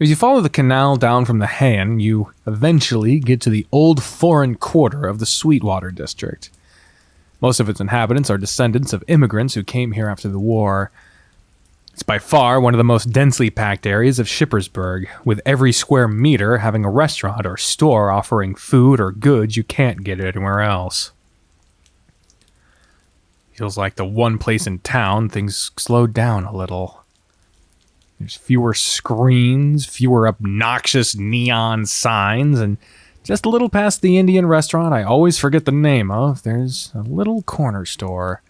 As you follow the canal down from the Heian, you eventually get to the old foreign quarter of the Sweetwater district. Most of its inhabitants are descendants of immigrants who came here after the war. It's by far one of the most densely packed areas of Shippersburg, with every square meter having a restaurant or store offering food or goods you can't get anywhere else. Feels like the one place in town things slowed down a little. There's fewer screens, fewer obnoxious neon signs, and just a little past the Indian restaurant I always forget the name of, there's a little corner store.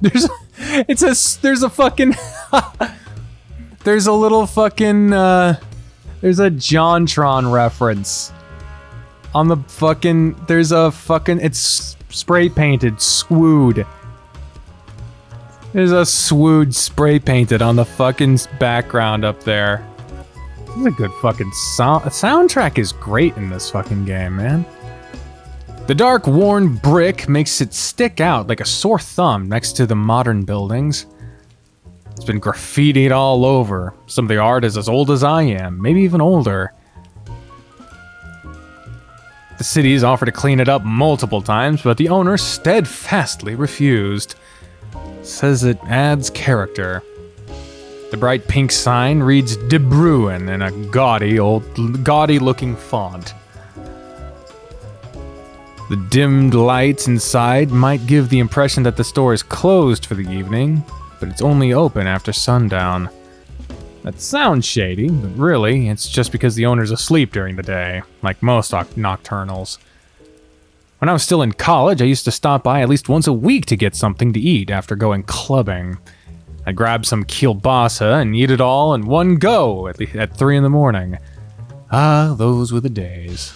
There's a JonTron reference. On the fucking, it's spray painted, swood. There's a swood spray painted on the fucking background up there. This is a good fucking sound. The soundtrack is great in this fucking game, man. The dark, worn brick makes it stick out like a sore thumb next to the modern buildings. It's been graffitied all over. Some of the art is as old as I am, maybe even older. The city's offered to clean it up multiple times, but the owner steadfastly refused. Says it adds character. The bright pink sign reads De Bruin in a gaudy looking font. The dimmed lights inside might give the impression that the store is closed for the evening, but it's only open after sundown. That sounds shady, but really, it's just because the owner's asleep during the day, like most nocturnals. When I was still in college, I used to stop by at least once a week to get something to eat after going clubbing. I'd grab some kielbasa and eat it all in one go at 3 in the morning. Ah, those were the days.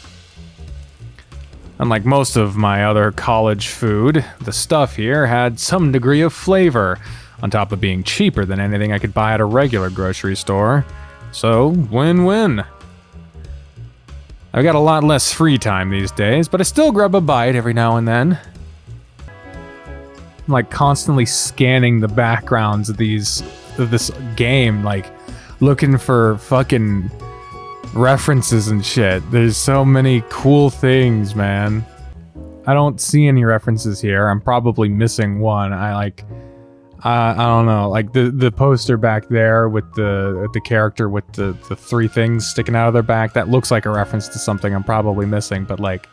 Unlike most of my other college food, the stuff here had some degree of flavor, on top of being cheaper than anything I could buy at a regular grocery store. So, win-win. I've got a lot less free time these days, but I still grab a bite every now and then. I'm like constantly scanning the backgrounds of this game, like looking for fucking references and shit. There's so many cool things, man. I don't see any references here. I'm probably missing one. I don't know, like the poster back there with the character with the 3 things sticking out of their back, that looks like a reference to something I'm probably missing, but like,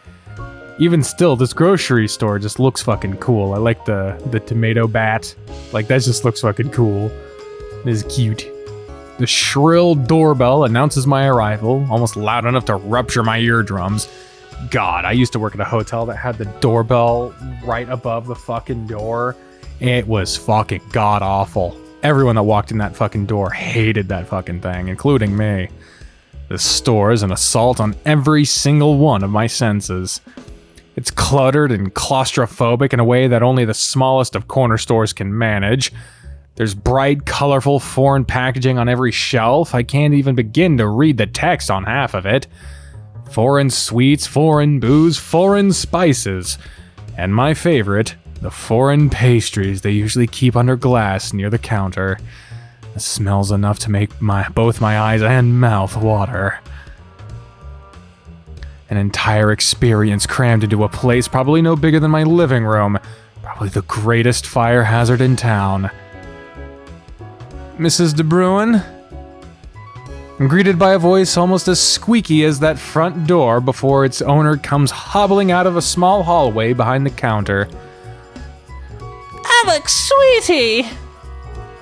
even still, this grocery store just looks fucking cool. I like the tomato bat, like that just looks fucking cool. It is cute. The shrill doorbell announces my arrival, almost loud enough to rupture my eardrums. God, I used to work at a hotel that had the doorbell right above the fucking door. It was fucking god-awful. Everyone that walked in that fucking door hated that fucking thing, including me. This store is an assault on every single one of my senses. It's cluttered and claustrophobic in a way that only the smallest of corner stores can manage. There's bright, colorful foreign packaging on every shelf. I can't even begin to read the text on half of it. Foreign sweets, foreign booze, foreign spices. And my favorite, the foreign pastries they usually keep under glass near the counter. It smells enough to make both my eyes and mouth water. An entire experience crammed into a place probably no bigger than my living room. Probably the greatest fire hazard in town. Mrs. De Bruin? I'm greeted by a voice almost as squeaky as that front door before its owner comes hobbling out of a small hallway behind the counter. Alex, sweetie!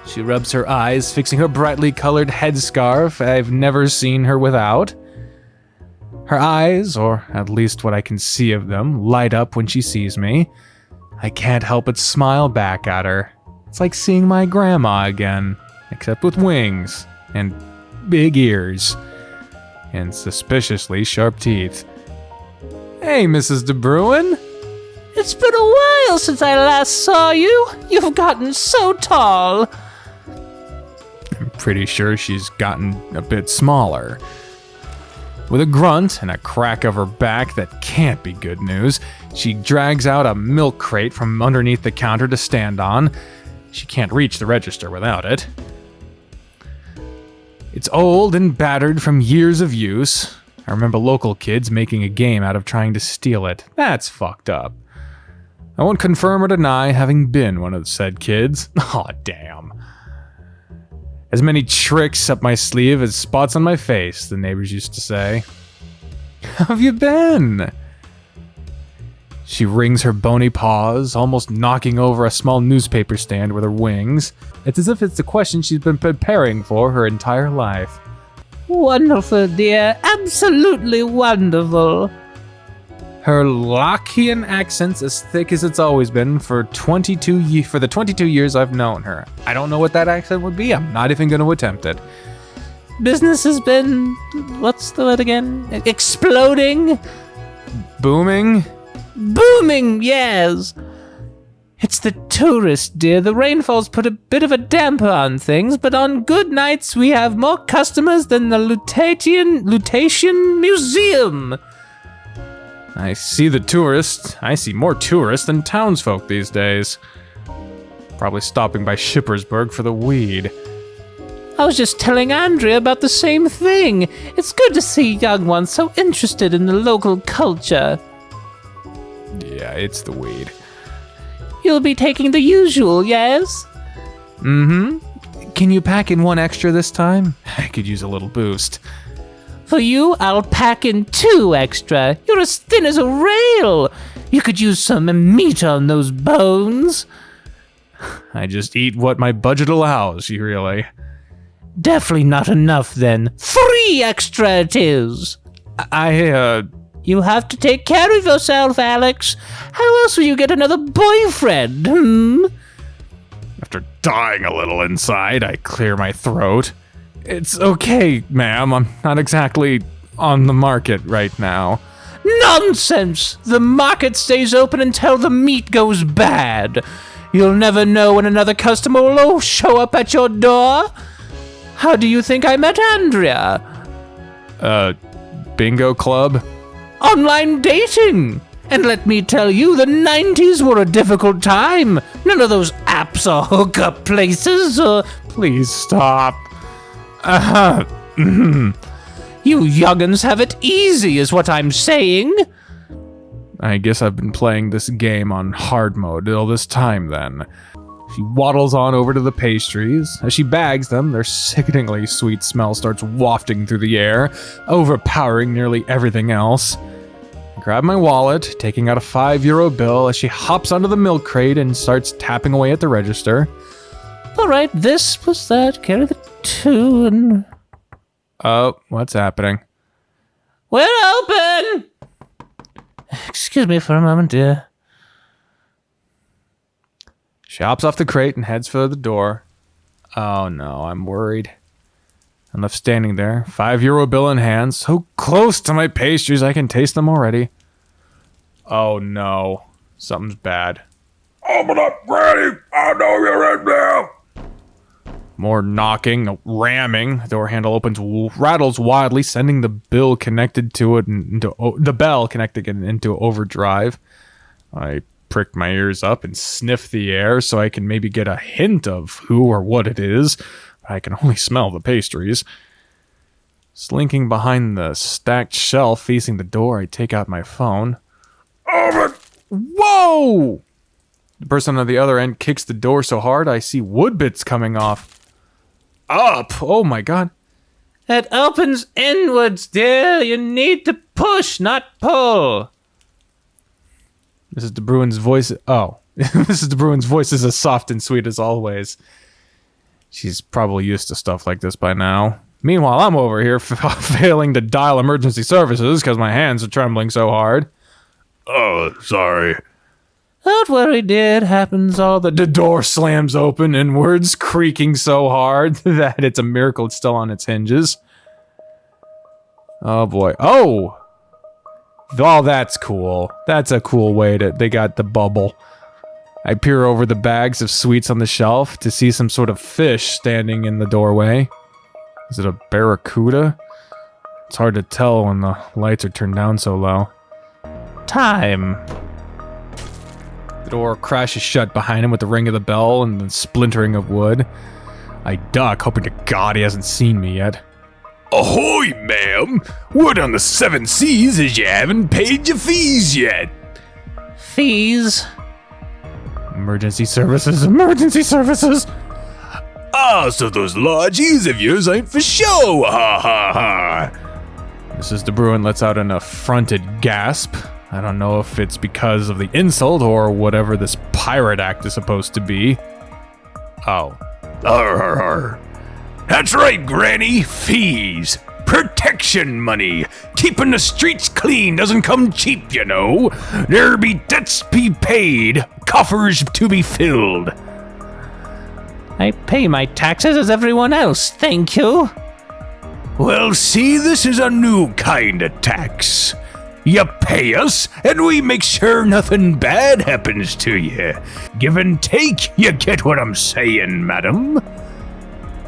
She rubs her eyes, fixing her brightly colored headscarf I've never seen her without. Her eyes, or at least what I can see of them, light up when she sees me. I can't help but smile back at her. It's like seeing my grandma again, except with wings, and big ears, and suspiciously sharp teeth. Hey, Mrs. De Bruin! It's been a while since I last saw you. You've gotten so tall. I'm pretty sure she's gotten a bit smaller. With a grunt and a crack of her back that can't be good news, she drags out a milk crate from underneath the counter to stand on. She can't reach the register without it. It's old and battered from years of use. I remember local kids making a game out of trying to steal it. That's fucked up. I won't confirm or deny having been one of said kids. Aw, damn. As many tricks up my sleeve as spots on my face, the neighbors used to say. How have you been? She wrings her bony paws, almost knocking over a small newspaper stand with her wings. It's as if it's a question she's been preparing for her entire life. Wonderful, dear. Absolutely wonderful. Her Lockean accent's as thick as it's always been for the 22 years I've known her. I don't know what that accent would be. I'm not even going to attempt it. Business has been... what's the word again? Exploding? Booming? Booming, yes. It's the tourists, dear. The rainfall's put a bit of a damper on things, but on good nights we have more customers than the Lutation Museum. I see the tourists. I see more tourists than townsfolk these days. Probably stopping by Shippersburg for the weed. I was just telling Andrea about the same thing. It's good to see young ones so interested in the local culture. Yeah, it's the weed. You'll be taking the usual, yes? Mm-hmm. Can you pack in one extra this time? I could use a little boost. For you, I'll pack in 2 extra. You're as thin as a rail. You could use some meat on those bones. I just eat what my budget allows, you really. Definitely not enough, then. 3 extra it is. You have to take care of yourself, Alex. How else will you get another boyfriend, After dying a little inside, I clear my throat. It's okay, ma'am. I'm not exactly on the market right now. Nonsense! The market stays open until the meat goes bad. You'll never know when another customer will show up at your door. How do you think I met Andrea? Bingo club? Online dating. And let me tell you, the 90s were a difficult time. None of those apps or hookup places or... Please stop. You young'uns have it easy, is what I'm saying. I guess I've been playing this game on hard mode all this time then. She waddles on over to the pastries. As she bags them, their sickeningly sweet smell starts wafting through the air, overpowering nearly everything else. I grab my wallet, taking out a €5 bill as she hops onto the milk crate and starts tapping away at the register. All right, this plus that, carry the 2 and... Oh, what's happening? We're open! Excuse me for a moment, dear. She hops off the crate and heads for the door. Oh no, I'm worried. I'm left standing there, €5 bill in hand, so close to my pastries I can taste them already. Oh no, something's bad. Open up, Granny! I know you're in there! More knocking, ramming. The door handle opens, rattles wildly, sending the bell connected to it into overdrive. I prick my ears up and sniff the air so I can maybe get a hint of who or what it is. I can only smell the pastries. Slinking behind the stacked shelf facing the door, I take out my phone. Open! Whoa! The person on the other end kicks the door so hard I see wood bits coming off. Up! Oh my god. It opens inwards, dear. You need to push, not pull. Mrs. De Bruin's voice... Oh. Mrs. De Bruin's voice is as soft and sweet as always. She's probably used to stuff like this by now. Meanwhile, I'm over here failing to dial emergency services because my hands are trembling so hard. Oh, sorry. Don't worry, dear. It happens all the... The door slams open inwards, creaking so hard that it's a miracle it's still on its hinges. Oh, boy. Oh! Oh, that's cool. That's a cool way to... They got the bubble. I peer over the bags of sweets on the shelf to see some sort of fish standing in the doorway. Is it a barracuda? It's hard to tell when the lights are turned down so low. Time. The door crashes shut behind him with the ring of the bell and the splintering of wood. I duck, hoping to God he hasn't seen me yet. Ahoy, ma'am! Word on the 7 Seas is you haven't paid your fees yet. Fees? Emergency services, emergency services! Ah, so those lodgies of yours ain't for show, ha ha ha! Mrs. De Bruin lets out an affronted gasp. I don't know if it's because of the insult or whatever this pirate act is supposed to be. Oh. Arr, arr, arr. That's right, Granny. Fees. Protection money. Keeping the streets clean doesn't come cheap, you know. There be debts be paid, coffers to be filled. I pay my taxes as everyone else, thank you. Well, see, this is a new kind of tax. You pay us, and we make sure nothing bad happens to you. Give and take, you get what I'm saying, madam?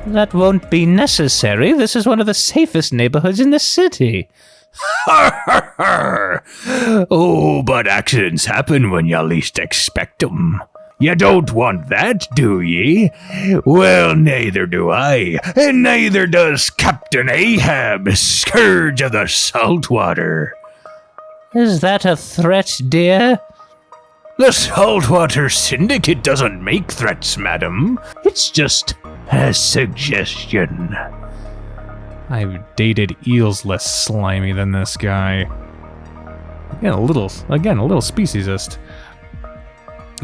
That won't be necessary. This is one of the safest neighborhoods in the city. Har, har, har. Oh, but accidents happen when you least expect them. You don't want that, do ye? Well, neither do I, and neither does Captain Ahab, scourge of the saltwater. Is that a threat, dear? The Saltwater Syndicate doesn't make threats, madam. It's just a suggestion. I've dated eels less slimy than this guy. Again, a little speciesist.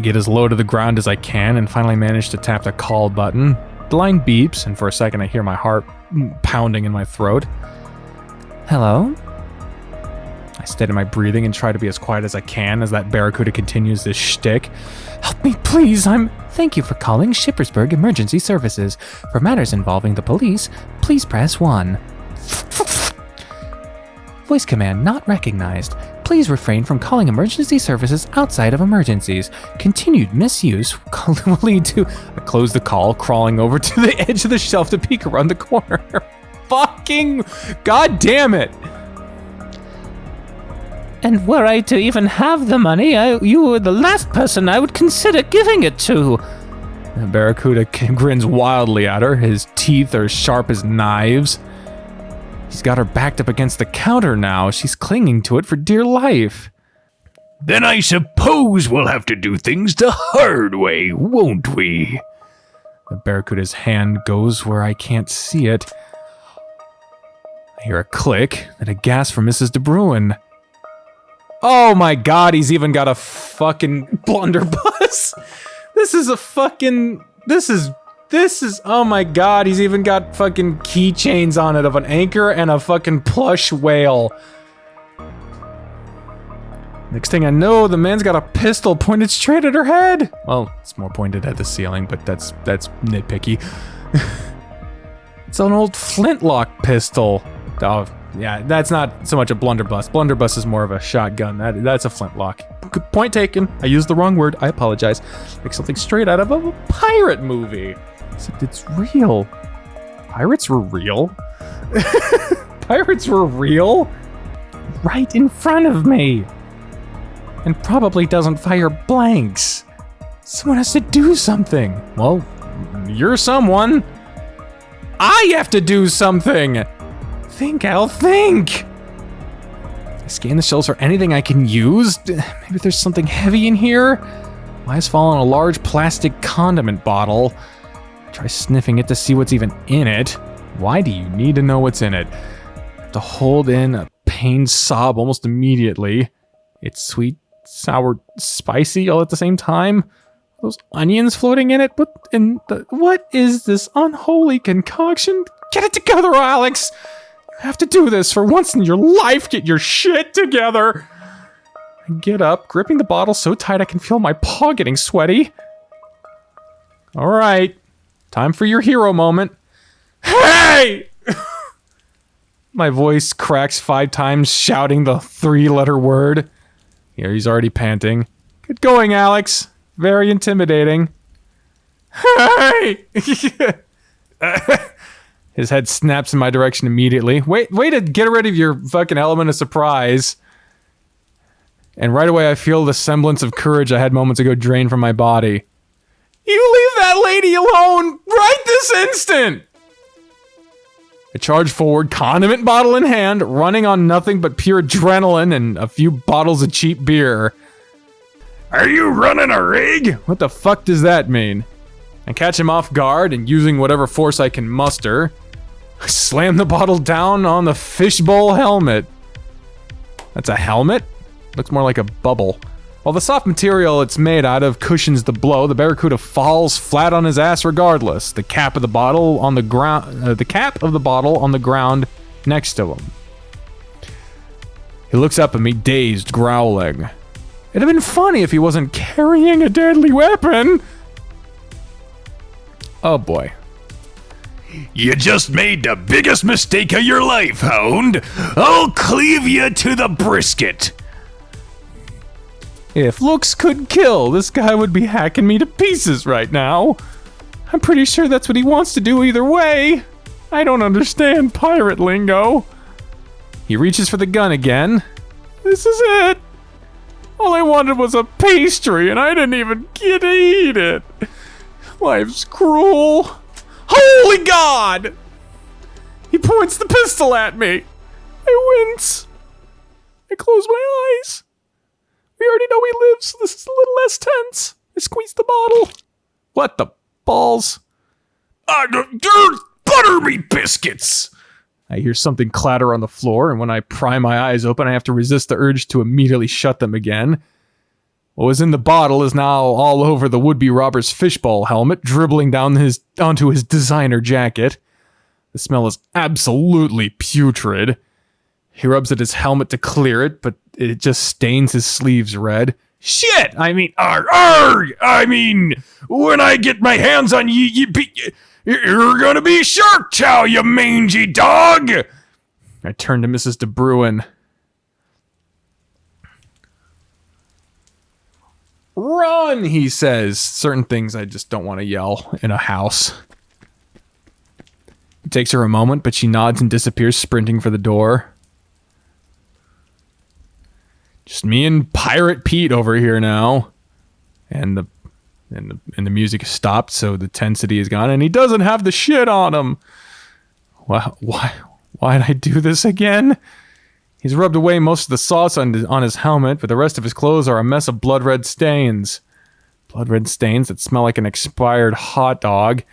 Get as low to the ground as I can and finally manage to tap the call button. The line beeps, and for a second I hear my heart pounding in my throat. Hello? I steady my breathing and try to be as quiet as I can as that barracuda continues this shtick. Help me, please, Thank you for calling Shippersburg Emergency Services. For matters involving the police, please press 1. Voice command not recognized. Please refrain from calling emergency services outside of emergencies. Continued misuse will lead to... I close the call, crawling over to the edge of the shelf to peek around the corner. Fucking... God damn it! And were I to even have the money, you were the last person I would consider giving it to. The barracuda grins wildly at her. His teeth are sharp as knives. He's got her backed up against the counter now. She's clinging to it for dear life. Then I suppose we'll have to do things the hard way, won't we? The barracuda's hand goes where I can't see it. I hear a click, and a gasp from Mrs. De Bruin. Oh my God, he's even got a fucking blunderbuss. This is, oh my God, he's even got fucking keychains on it of an anchor and a fucking plush whale. Next thing I know, the man's got a pistol pointed straight at her head. Well, it's more pointed at the ceiling, but that's nitpicky. It's an old flintlock pistol. Oh, yeah, that's not so much a blunderbuss. Blunderbuss is more of a shotgun. That's a flintlock. Good point taken. I used the wrong word. I apologize. Like something straight out of a pirate movie. Except it's real. Pirates were real. Pirates were real. Right in front of me. And probably doesn't fire blanks. Someone has to do something. Well, you're someone. I have to do something. Think, Al, think! I scan the shelves for anything I can use. Maybe there's something heavy in here? My eyes fall on a large plastic condiment bottle. Try sniffing it to see what's even in it. Why do you need to know what's in it? I have to hold in a pained sob almost immediately. It's sweet, sour, spicy all at the same time. Those onions floating in it? What is this unholy concoction? Get it together, Alex! You have to do this for once in your life. Get your shit together. I get up, gripping the bottle so tight I can feel my paw getting sweaty. All right, time for your hero moment. Hey! My voice cracks 5 times, shouting the 3-letter word. Here he's already panting. Good going, Alex. Very intimidating. Hey! His head snaps in my direction immediately. Wait to get rid of your fucking element of surprise. And right away I feel the semblance of courage I had moments ago drain from my body. You leave that lady alone right this instant! I charge forward, condiment bottle in hand, running on nothing but pure adrenaline and a few bottles of cheap beer. Are you running a rig? What the fuck does that mean? I catch him off guard and using whatever force I can muster, I slam the bottle down on the fishbowl helmet. That's a helmet? Looks more like a bubble. While the soft material it's made out of cushions the blow, the Barracuda falls flat on his ass regardless. The cap of the bottle on the ground next to him. He looks up at me, dazed, growling. It'd have been funny if he wasn't carrying a deadly weapon. Oh boy. You just made the biggest mistake of your life, Hound. I'll cleave you to the brisket. If looks could kill, this guy would be hacking me to pieces right now. I'm pretty sure that's what he wants to do either way. I don't understand pirate lingo. He reaches for the gun again. This is it. All I wanted was a pastry and I didn't even get to eat it. Life's cruel. Holy God! He points the pistol at me. I wince. I close my eyes. We already know he lives, so this is a little less tense. I squeeze the bottle. What the balls? Buttermeat biscuits! I hear something clatter on the floor, and when I pry my eyes open, I have to resist the urge to immediately shut them again. What was in the bottle is now all over the would-be robber's fishbowl helmet, dribbling down onto his designer jacket. The smell is absolutely putrid. He rubs at his helmet to clear it, but it just stains his sleeves red. Shit! I mean, when I get my hands on you, you're gonna be shark chow, you mangy dog! I turn to Mrs. De Bruin. Run, he says. Certain things I just don't want to yell in a house. It takes her a moment, but she nods and disappears, sprinting for the door. Just me and Pirate Pete over here now. And the music has stopped, so the tensity is gone, and he doesn't have the shit on him. Why'd I do this again? He's rubbed away most of the sauce on his helmet, but the rest of his clothes are a mess of blood red stains. Blood red stains that smell like an expired hot dog.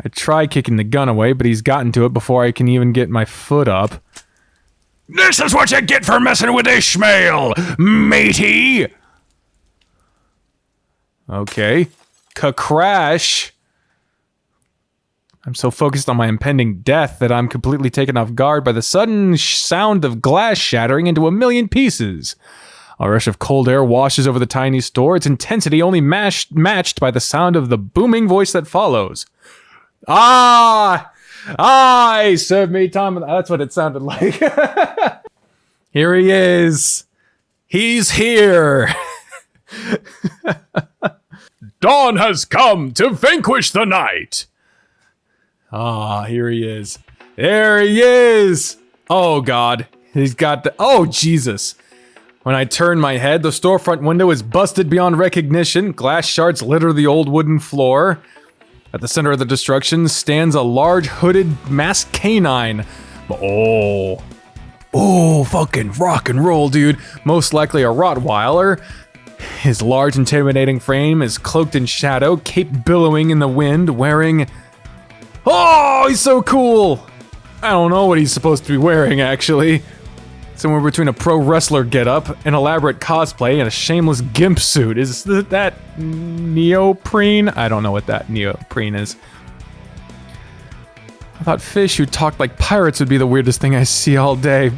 I try kicking the gun away, but he's gotten to it before I can even get my foot up. This is what you get for messing with Ishmael, matey! Okay. Crash. I'm so focused on my impending death that I'm completely taken off guard by the sudden sound of glass shattering into a million pieces. A rush of cold air washes over the tiny store, its intensity only matched by the sound of the booming voice that follows. I serve me time. That's what it sounded like. Here he is. He's here. Dawn has come to vanquish the night. Here he is. There he is. Oh, God. He's got the... Oh, Jesus. When I turn my head, the storefront window is busted beyond recognition. Glass shards litter the old wooden floor. At the center of the destruction stands a large hooded masked canine. Oh, fucking rock and roll, dude. Most likely a Rottweiler. His large, intimidating frame is cloaked in shadow, cape billowing in the wind, wearing... Oh, he's so cool! I don't know what he's supposed to be wearing, actually. Somewhere between a pro wrestler getup, an elaborate cosplay, and a shameless gimp suit. Is that neoprene? I don't know what that neoprene is. I thought fish who talked like pirates would be the weirdest thing I see all day.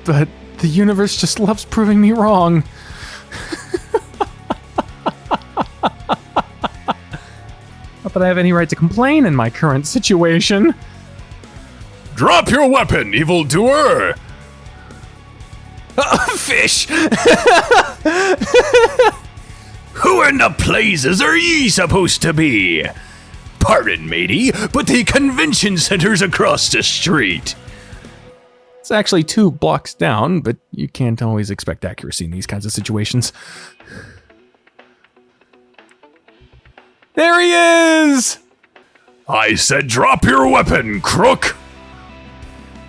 But the universe just loves proving me wrong. Not that I have any right to complain in my current situation. Drop your weapon, evildoer! Fish! Who in the blazes are ye supposed to be? Pardon, matey, but the convention center's across the street. It's actually 2 blocks down, but you can't always expect accuracy in these kinds of situations. There he is! I said drop your weapon, crook!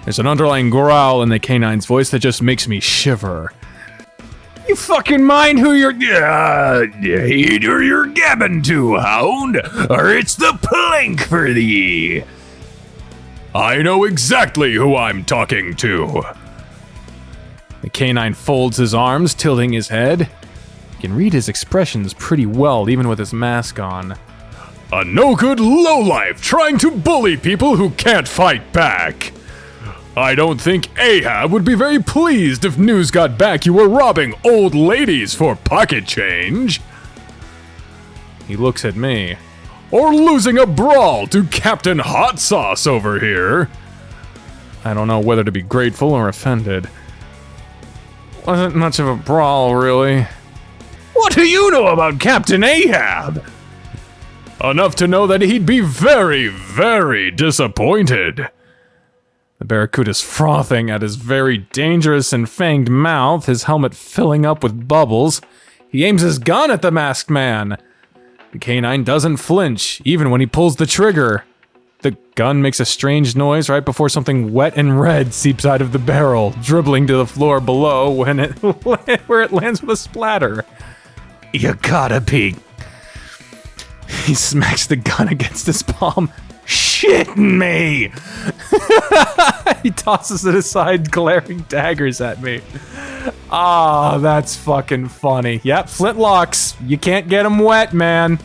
There's an underlying growl in the canine's voice that just makes me shiver. You fucking mind who you're... Either you're gabbing to, hound, or it's the plank for thee. I know exactly who I'm talking to. The canine folds his arms, tilting his head. You can read his expressions pretty well, even with his mask on. A no-good lowlife trying to bully people who can't fight back. I don't think Ahab would be very pleased if news got back you were robbing old ladies for pocket change. He looks at me. Or losing a brawl to Captain Hot Sauce over here. I don't know whether to be grateful or offended. Wasn't much of a brawl, really. What do you know about Captain Ahab? Enough to know that he'd be very, very disappointed. The barracuda's frothing at his very dangerous and fanged mouth, his helmet filling up with bubbles. He aims his gun at the masked man. The canine doesn't flinch, even when he pulls the trigger. The gun makes a strange noise right before something wet and red seeps out of the barrel, dribbling to the floor below where it lands with a splatter. You gotta be... He smacks the gun against his palm. shitting me! He tosses it aside, glaring daggers at me. Ah, that's fucking funny. Yep, flintlocks. You can't get them wet, man.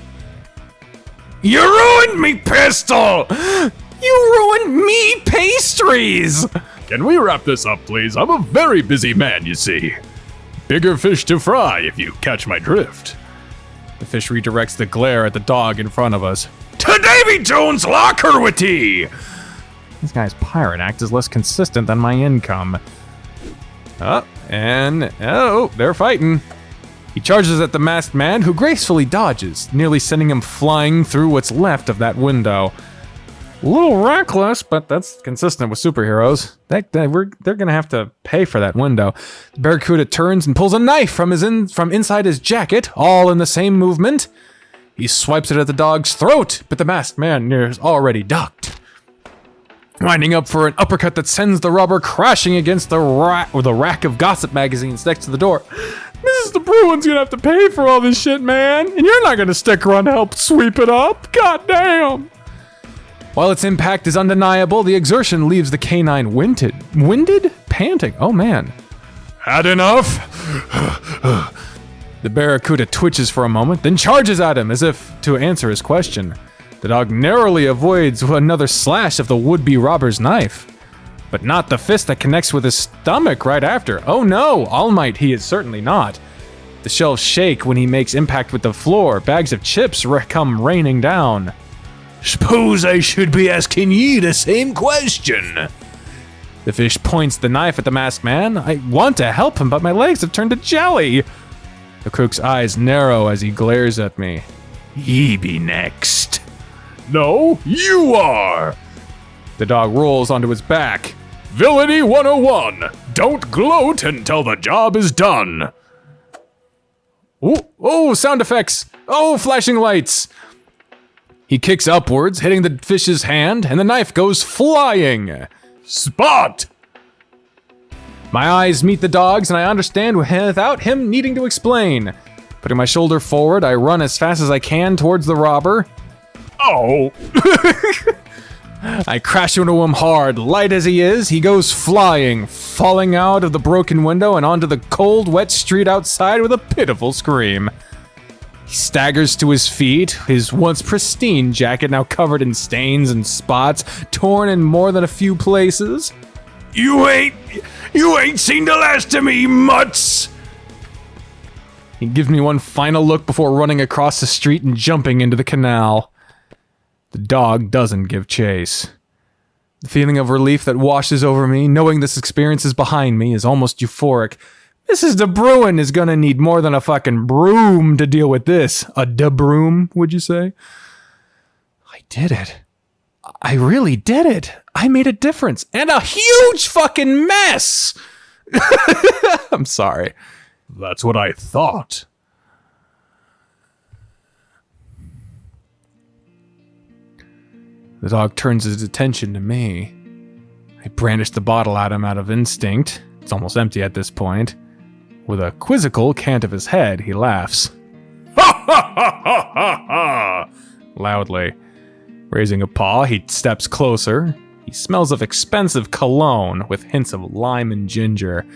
You ruined me pistol! You ruined me pastries! Can we wrap this up, please? I'm a very busy man, you see. Bigger fish to fry, if you catch my drift. The fish redirects the glare at the dog in front of us. To Davy Jones' locker with tea! This guy's pirate act is less consistent than my income. Oh, they're fighting. He charges at the masked man, who gracefully dodges, nearly sending him flying through what's left of that window. A little reckless, but that's consistent with superheroes. They're gonna have to pay for that window. The barracuda turns and pulls a knife from inside his jacket, all in the same movement. He swipes it at the dog's throat, but the masked man is already ducked. Winding up for an uppercut that sends the robber crashing against the rack of gossip magazines next to the door. Mrs. Bruin's gonna have to pay for all this shit, man, and you're not gonna stick around to help sweep it up. God damn! While its impact is undeniable, the exertion leaves the canine winded, panting. Oh man. Had enough? The barracuda twitches for a moment, then charges at him as if to answer his question. The dog narrowly avoids another slash of the would-be robber's knife, but not the fist that connects with his stomach right after. Oh no, All Might he is certainly not. The shelves shake when he makes impact with the floor. Bags of chips come raining down. Suppose I should be asking ye the same question. The fish points the knife at the masked man. I want to help him, but my legs have turned to jelly. The crook's eyes narrow as he glares at me. Ye be next. No, you are. The dog rolls onto his back. Villainy 101. Don't gloat until the job is done. Oh, sound effects. Oh, flashing lights. He kicks upwards, hitting the fish's hand, and the knife goes flying. Spot! My eyes meet the dog's, and I understand without him needing to explain. Putting my shoulder forward, I run as fast as I can towards the robber. Oh! I crash into him hard. Light as he is, he goes flying, falling out of the broken window and onto the cold, wet street outside with a pitiful scream. He staggers to his feet, his once pristine jacket now covered in stains and spots, torn in more than a few places. You ain't seen the last of me, mutts! He gives me one final look before running across the street and jumping into the canal. The dog doesn't give chase. The feeling of relief that washes over me, knowing this experience is behind me, is almost euphoric. Mrs. De Bruin is gonna need more than a fucking broom to deal with this. A de broom, would you say? I did it. I really did it. I made a difference. And a huge fucking mess! I'm sorry. That's what I thought. The dog turns his attention to me. I brandish the bottle at him out of instinct. It's almost empty at this point. With a quizzical cant of his head, he laughs. Ha ha ha ha ha ha! Loudly. Raising a paw, he steps closer. He smells of expensive cologne with hints of lime and ginger.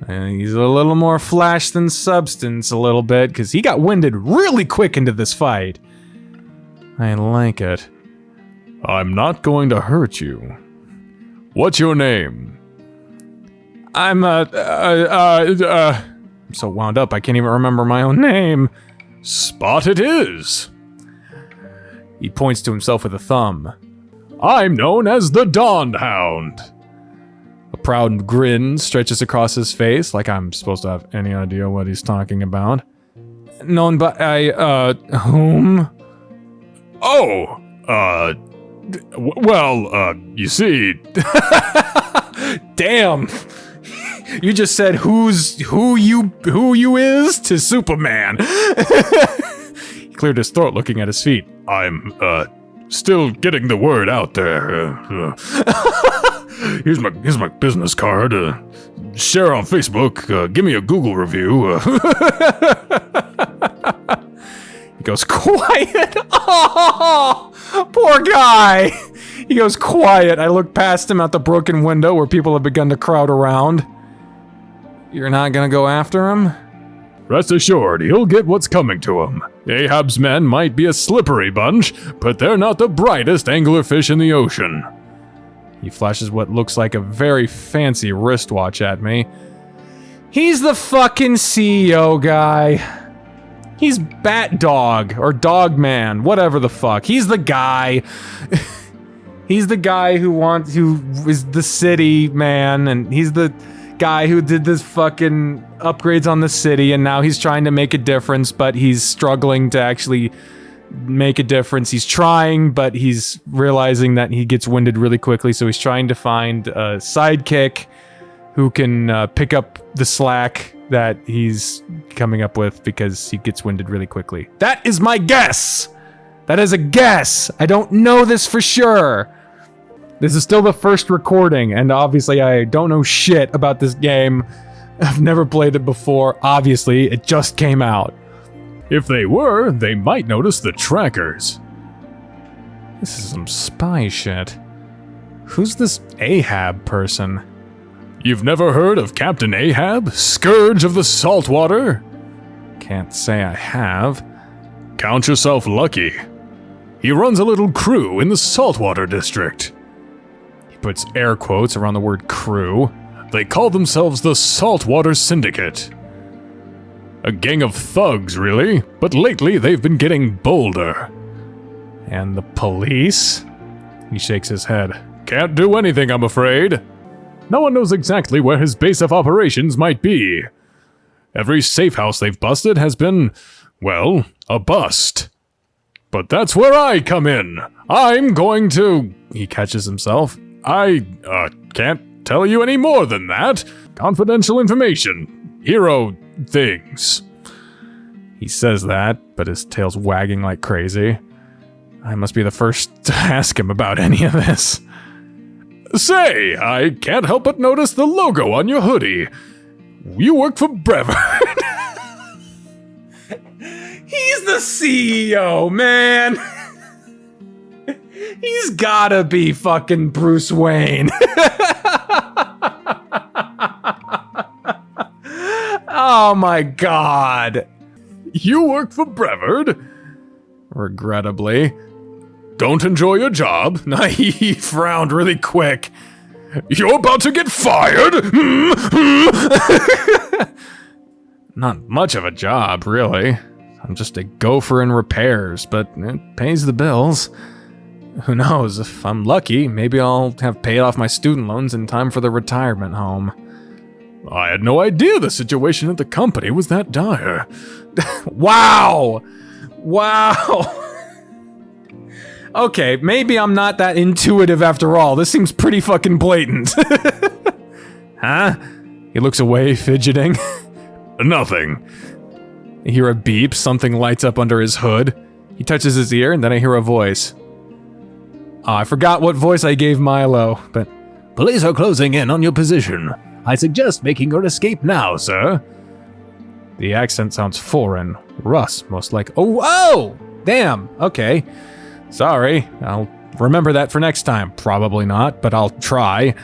And he's a little more flash than substance a little bit, because he got winded really quick into this fight. I like it. I'm not going to hurt you. What's your name? I'm so wound up I can't even remember my own name. Spot it is. He points to himself with a thumb. I'm known as the Dusk Hound. A proud grin stretches across his face, like I'm supposed to have any idea what he's talking about. Known by, whom? Oh, you see... Damn! You just said who you is to Superman. He cleared his throat looking at his feet. I'm, still getting the word out there. Here's my business card. Share on Facebook. Give me a Google review. He goes, quiet! Oh, poor guy! He goes, quiet. I look past him out the broken window where people have begun to crowd around. You're not gonna go after him? Rest assured, he'll get what's coming to him. Ahab's men might be a slippery bunch, but they're not the brightest anglerfish in the ocean. He flashes what looks like a very fancy wristwatch at me. He's the fucking CEO guy. He's Bat Dog, or Dog Man, whatever the fuck. He's the guy. He's the guy who is the city man, and he's the guy who did this fucking upgrades on the city, and now he's trying to make a difference, but he's struggling to actually make a difference. He's trying, but he's realizing that he gets winded really quickly, so he's trying to find a sidekick who can pick up the slack that he's coming up with because he gets winded really quickly. That is my guess! That is a guess! I don't know this for sure! This is still the first recording, and obviously I don't know shit about this game. I've never played it before. Obviously, it just came out. If they were, they might notice the trackers. This is some spy shit. Who's this Ahab person? You've never heard of Captain Ahab, Scourge of the Saltwater? Can't say I have. Count yourself lucky. He runs a little crew in the Saltwater District. He puts air quotes around the word crew. They call themselves the Saltwater Syndicate. A gang of thugs, really, but lately they've been getting bolder. And the police? He shakes his head. Can't do anything, I'm afraid. No one knows exactly where his base of operations might be. Every safe house they've busted has been, well, a bust. But that's where I come in. I'm going to... He catches himself. I, can't tell you any more than that. Confidential information. Hero things. He says that, but his tail's wagging like crazy. I must be the first to ask him about any of this. Say, I can't help but notice the logo on your hoodie. You work for Brevard. He's the CEO, man. He's gotta be fucking Bruce Wayne. Oh my god. You work for Brevard? Regrettably. Don't enjoy your job? He frowned really quick. You're about to get fired? Not much of a job, really. I'm just a gopher in repairs, but it pays the bills. Who knows, if I'm lucky, maybe I'll have paid off my student loans in time for the retirement home. I had no idea the situation at the company was that dire. Wow! Wow! Okay, maybe I'm not that intuitive after all. This seems pretty fucking blatant. Huh? He looks away, fidgeting. Nothing. I hear a beep, something lights up under his hood. He touches his ear, and then I hear a voice. Oh, I forgot what voice I gave Milo, but Police are closing in on your position. I suggest making your escape now, sir. the accent sounds foreign. Russ, most like. Oh, whoa! Damn. Okay. Sorry. I'll remember that for next time. Probably not, but I'll try.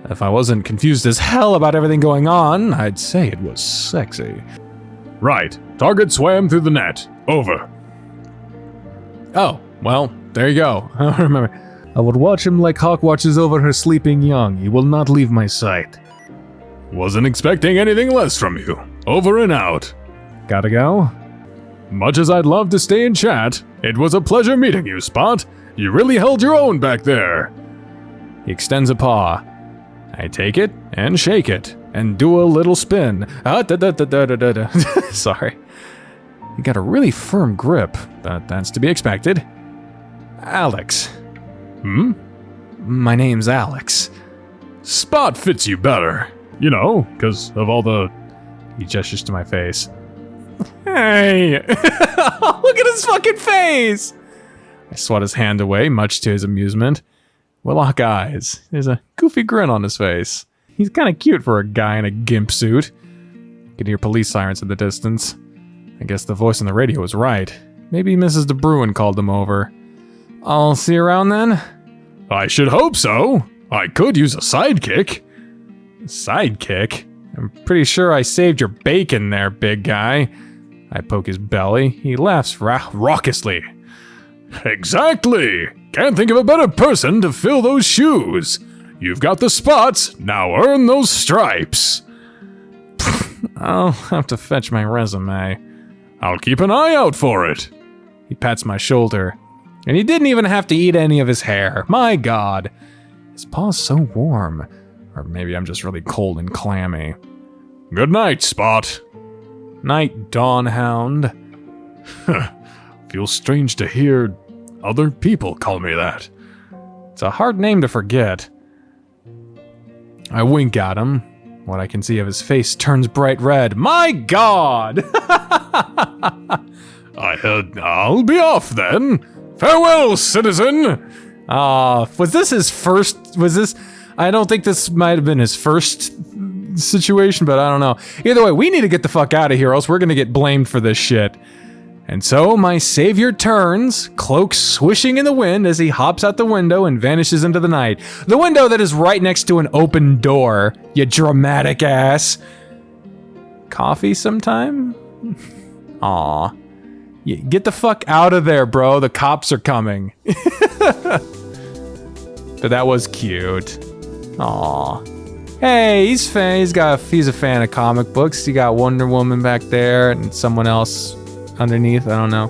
If I wasn't confused as hell about everything going on, I'd say it was sexy. Right. Target swam through the net. Over. Oh, well, there you go. I don't remember. I would watch him like Hawk watches over her sleeping young. He will not leave my sight. Wasn't expecting anything less from you. Over and out. Gotta go? Much as I'd love to stay and chat, it was a pleasure meeting you, Spot. You really held your own back there. He extends a paw. I take it and shake it and do a little spin. Sorry. You got a really firm grip, but that's to be expected. Alex. Hmm? My name's Alex. Spot fits you better. You know, 'cause of all the... He gestures to my face. Hey! Look at his fucking face! I swat his hand away, much to his amusement. We lock eyes. There's a goofy grin on his face. He's kind of cute for a guy in a gimp suit. Could hear police sirens in the distance. I guess the voice on the radio was right. Maybe Mrs. De Bruin called them over. I'll see you around then? I should hope so. I could use a sidekick. Sidekick? I'm pretty sure I saved your bacon there, big guy. I poke his belly. He laughs raucously. Exactly. Can't think of a better person to fill those shoes. You've got the spots, now earn those stripes. I'll have to fetch my resume. I'll keep an eye out for it. He pats my shoulder. And he didn't even have to eat any of his hair. My God. His paw's so warm. Or maybe I'm just really cold and clammy. Good night, Spot. Night, Dawn Hound. Feels strange to hear other people call me that. It's a hard name to forget. I wink at him. What I can see of his face turns bright red. My God! I'll be off then. Farewell, citizen! Was this his first... I don't think this might have been his first situation, but I don't know. Either way, we need to get the fuck out of here, else we're gonna get blamed for this shit. And so my savior turns, cloak swishing in the wind as he hops out the window and vanishes into the night. The window that is right next to an open door, you dramatic ass. Coffee sometime? Aw. Get the fuck out of there, bro. The cops are coming. But that was cute. Aw. Hey, he's a fan of comic books. You got Wonder Woman back there and someone else underneath. I don't know.